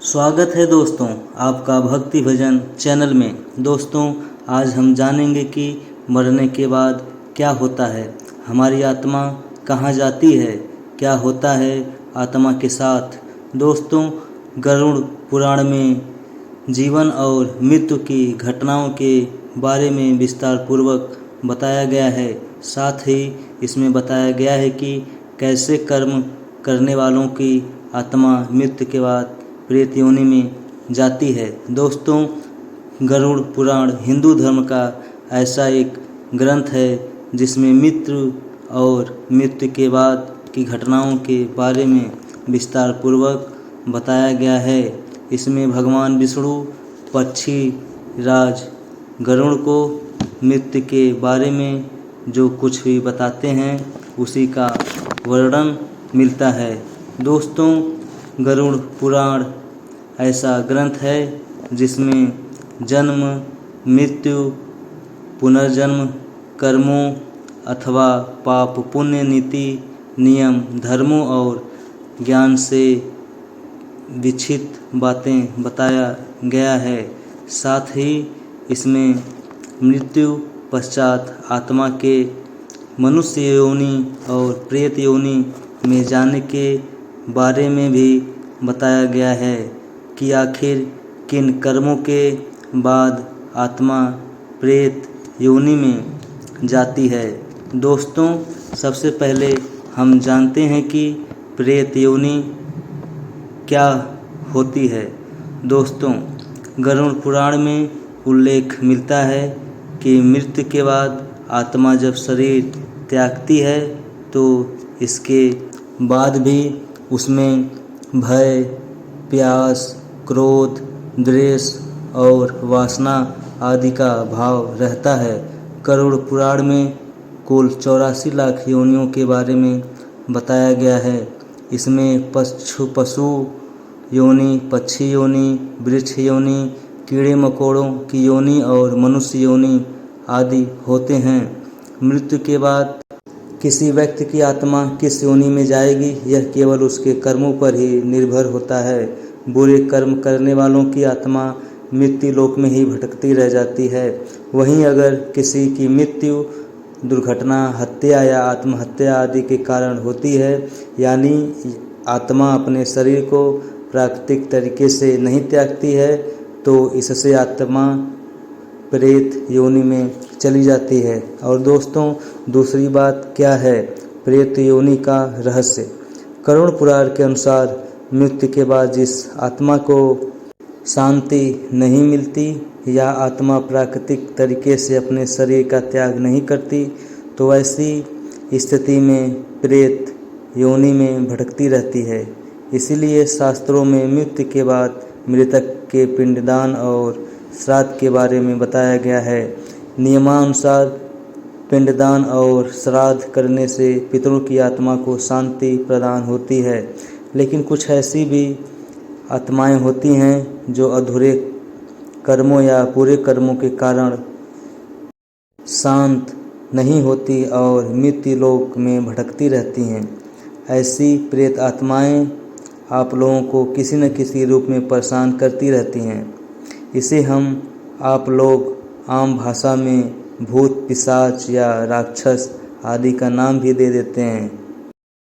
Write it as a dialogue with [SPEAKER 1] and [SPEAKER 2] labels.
[SPEAKER 1] स्वागत है दोस्तों आपका भक्ति भजन चैनल में। दोस्तों आज हम जानेंगे कि मरने के बाद क्या होता है, हमारी आत्मा कहाँ जाती है, क्या होता है आत्मा के साथ। दोस्तों गरुड़ पुराण में जीवन और मृत्यु की घटनाओं के बारे में विस्तार पूर्वक बताया गया है। साथ ही इसमें बताया गया है कि कैसे कर्म करने वालों की आत्मा मृत्यु के बाद प्रेत योनि में जाती है। दोस्तों गरुड़ पुराण हिंदू धर्म का ऐसा एक ग्रंथ है जिसमें मृत्यु और मृत्यु के बाद की घटनाओं के बारे में विस्तार पूर्वक बताया गया है। इसमें भगवान विष्णु पक्षी राज गरुड़ को मृत्यु के बारे में जो कुछ भी बताते हैं उसी का वर्णन मिलता है। दोस्तों गरुड़ पुराण ऐसा ग्रंथ है जिसमें जन्म, मृत्यु, पुनर्जन्म, कर्मों अथवा पाप पुण्य, नीति नियम, धर्मों और ज्ञान से विकसित बातें बताया गया है। साथ ही इसमें मृत्यु पश्चात आत्मा के मनुष्य योनि और प्रेत योनि में जाने के बारे में भी बताया गया है कि आखिर किन कर्मों के बाद आत्मा प्रेत योनि में जाती है। दोस्तों सबसे पहले हम जानते हैं कि प्रेत योनि क्या होती है। दोस्तों गरुड़ पुराण में उल्लेख मिलता है कि मृत्यु के बाद आत्मा जब शरीर त्यागती है तो इसके बाद भी उसमें भय, प्यास, क्रोध, द्वेष और वासना आदि का भाव रहता है। गरुड़ पुराण में कुल 84 लाख योनियों के बारे में बताया गया है। इसमें पशु योनि, पक्षी योनि, वृक्ष योनि, कीड़े मकोड़ों की योनि और मनुष्य योनि आदि होते हैं। मृत्यु के बाद किसी व्यक्ति की आत्मा किस योनि में जाएगी यह केवल उसके कर्मों पर ही निर्भर होता है। बुरे कर्म करने वालों की आत्मा मृत्यु लोक में ही भटकती रह जाती है। वहीं अगर किसी की मृत्यु दुर्घटना, हत्या या आत्महत्या आदि के कारण होती है, यानी आत्मा अपने शरीर को प्राकृतिक तरीके से नहीं त्यागती है, तो इससे आत्मा प्रेत योनि में चली जाती है। और दोस्तों दूसरी बात क्या है प्रेत योनि का रहस्य। गरुड़ पुराण के अनुसार मृत्यु के बाद जिस आत्मा को शांति नहीं मिलती या आत्मा प्राकृतिक तरीके से अपने शरीर का त्याग नहीं करती तो ऐसी स्थिति में प्रेत योनि में भटकती रहती है। इसीलिए शास्त्रों में मृत्यु के बाद मृतक के पिंडदान और श्राद्ध के बारे में बताया गया है। नियमानुसार पिंडदान और श्राद्ध करने से पितरों की आत्मा को शांति प्रदान होती है। लेकिन कुछ ऐसी भी आत्माएं होती हैं जो अधूरे कर्मों या बुरे कर्मों के कारण शांत नहीं होती और मृत्यु लोक में भटकती रहती हैं। ऐसी प्रेत आत्माएं आप लोगों को किसी न किसी रूप में परेशान करती रहती हैं। इसे हम आप लोग आम भाषा में भूत, पिशाच या राक्षस आदि का नाम भी दे देते हैं।